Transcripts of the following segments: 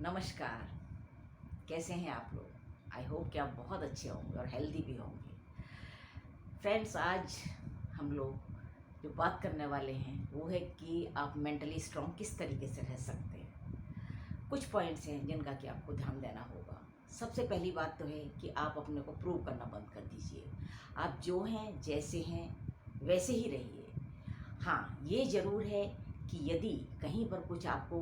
नमस्कार। कैसे हैं आप लोग? आई होप कि आप बहुत अच्छे होंगे और हेल्दी भी होंगे। फ्रेंड्स, आज हम लोग जो बात करने वाले हैं वो है कि आप मेंटली स्ट्रॉन्ग किस तरीके से रह सकते हैं। कुछ पॉइंट्स हैं जिनका कि आपको ध्यान देना होगा। सबसे पहली बात तो है कि आप अपने को प्रूव करना बंद कर दीजिए। आप जो हैं, जैसे हैं, वैसे ही रहिए। हाँ, ये ज़रूर है कि यदि कहीं पर कुछ आपको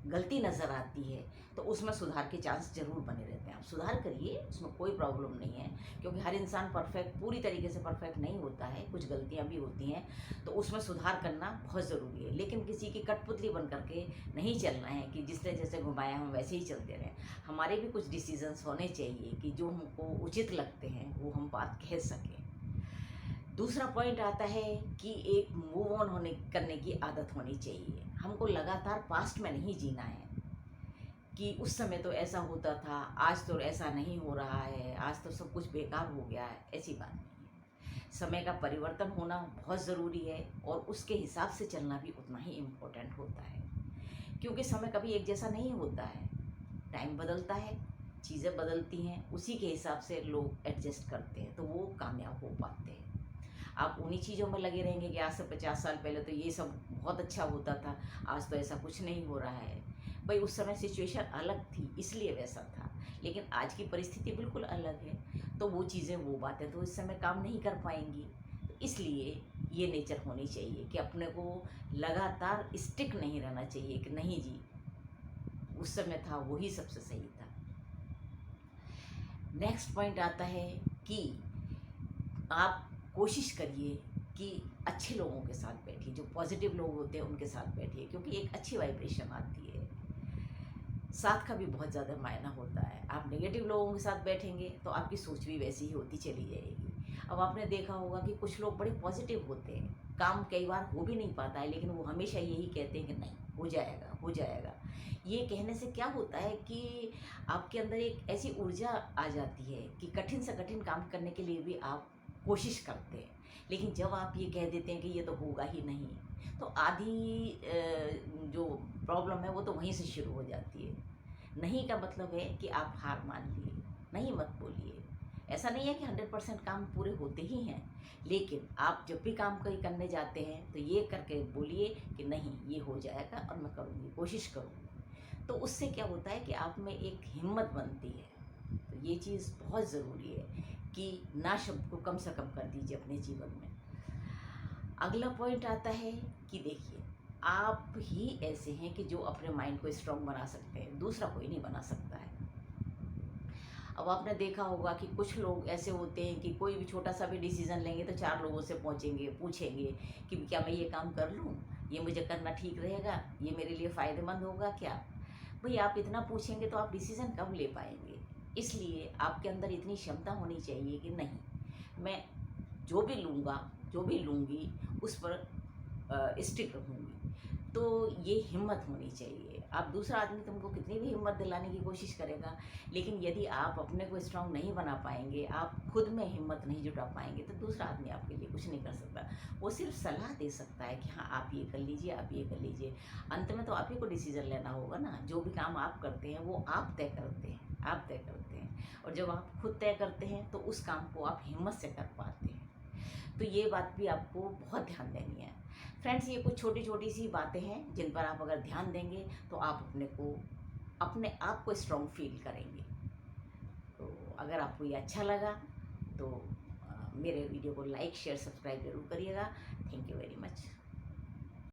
गलती नज़र आती है तो उसमें सुधार के चांस ज़रूर बने रहते हैं। आप सुधार करिए, उसमें कोई प्रॉब्लम नहीं है, क्योंकि हर इंसान परफेक्ट, पूरी तरीके से परफेक्ट नहीं होता है, कुछ गलतियां भी होती हैं, तो उसमें सुधार करना बहुत ज़रूरी है। लेकिन किसी की कठपुतली बन करके नहीं चलना है कि जिसने जैसे घुमाया हम वैसे ही चलते रहें। हमारे भी कुछ डिसीजंस होने चाहिए कि जो हमको उचित लगते हैं वो हम बात कह सकें। दूसरा पॉइंट आता है कि एक मूव ऑन होने करने की आदत होनी चाहिए। हमको लगातार पास्ट में नहीं जीना है कि उस समय तो ऐसा होता था, आज तो ऐसा नहीं हो रहा है, आज तो सब कुछ बेकार हो गया है। ऐसी बात नहीं है। समय का परिवर्तन होना बहुत ज़रूरी है और उसके हिसाब से चलना भी उतना ही इम्पोर्टेंट होता है, क्योंकि समय कभी एक जैसा नहीं होता है। टाइम बदलता है, चीज़ें बदलती हैं, उसी के हिसाब से लोग एडजस्ट करते हैं तो वो कामयाब हो पाते हैं। आप उन्हीं चीज़ों में लगे रहेंगे कि आज से 50 साल पहले तो ये सब बहुत अच्छा होता था, आज तो ऐसा कुछ नहीं हो रहा है। भाई, उस समय सिचुएशन अलग थी इसलिए वैसा था, लेकिन आज की परिस्थिति बिल्कुल अलग है, तो वो चीज़ें, वो बातें तो इस समय काम नहीं कर पाएंगी। तो इसलिए ये नेचर होनी चाहिए कि अपने को लगातार स्टिक नहीं रहना चाहिए कि नहीं जी, उस समय था वही सबसे सही था। नेक्स्ट पॉइंट आता है कि आप कोशिश करिए कि अच्छे लोगों के साथ बैठिए, जो पॉजिटिव लोग होते हैं उनके साथ बैठिए, क्योंकि एक अच्छी वाइब्रेशन आती है। साथ का भी बहुत ज़्यादा मायना होता है। आप नेगेटिव लोगों के साथ बैठेंगे तो आपकी सोच भी वैसी ही होती चली जाएगी। अब आपने देखा होगा कि कुछ लोग बड़े पॉजिटिव होते हैं, काम कई बार हो भी नहीं पाता है, लेकिन वो हमेशा यही कहते हैं कि नहीं, हो जाएगा, हो जाएगा। ये कहने से क्या होता है कि आपके अंदर एक ऐसी ऊर्जा आ जाती है कि कठिन से कठिन काम करने के लिए भी आप कोशिश करते हैं। लेकिन जब आप ये कह देते हैं कि ये तो होगा ही नहीं, तो आधी जो प्रॉब्लम है वो तो वहीं से शुरू हो जाती है। नहीं का मतलब है कि आप हार मान लिए, नहीं मत बोलिए। ऐसा नहीं है कि 100% काम पूरे होते ही हैं, लेकिन आप जब भी काम कोई करने जाते हैं तो ये करके बोलिए कि नहीं, ये हो जाएगा और मैं करूँगी, कोशिश करूँगी। तो उससे क्या होता है कि आप में एक हिम्मत बनती है। तो ये चीज़ बहुत ज़रूरी है कि ना शब्द को कम से कम कर दीजिए अपने जीवन में। अगला पॉइंट आता है कि देखिए, आप ही ऐसे हैं कि जो अपने माइंड को स्ट्रांग बना सकते हैं, दूसरा कोई नहीं बना सकता है। अब आपने देखा होगा कि कुछ लोग ऐसे होते हैं कि कोई भी छोटा सा भी डिसीजन लेंगे तो 4 लोगों से पहुँचेंगे, पूछेंगे कि क्या मैं ये काम कर लूँ? ये मुझे करना ठीक रहेगा? ये मेरे लिए फ़ायदेमंद होगा क्या? भई, आप इतना पूछेंगे तो आप डिसीजन कब ले पाएँगे? इसलिए आपके अंदर इतनी क्षमता होनी चाहिए कि नहीं, मैं जो भी लूँगा, जो भी लूँगी, उस पर स्टिक रहूँगी। तो ये हिम्मत होनी चाहिए। आप, दूसरा आदमी तुमको कितनी भी हिम्मत दिलाने की कोशिश करेगा, लेकिन यदि आप अपने को स्ट्रांग नहीं बना पाएँगे, आप खुद में हिम्मत नहीं जुटा पाएँगे, तो दूसरा आदमी आपके लिए कुछ नहीं कर सकता। वो सिर्फ़ सलाह दे सकता है कि हाँ, आप ये कर लीजिए, आप ये कर लीजिए। अंत में तो आप ही को डिसीज़न लेना होगा ना। जो भी काम आप करते हैं, वो आप तय करते हैं, आप तय करते हैं। और जब आप खुद तय करते हैं, तो उस काम को आप हिम्मत से कर पाते हैं। तो ये बात भी आपको बहुत ध्यान देनी है। फ्रेंड्स, ये कुछ छोटी छोटी सी बातें हैं जिन पर आप अगर ध्यान देंगे तो आप अपने आप को स्ट्रॉन्ग फील करेंगे। तो अगर आपको ये अच्छा लगा तो मेरे वीडियो को लाइक, शेयर, सब्सक्राइब ज़रूर करिएगा। Thank you very much.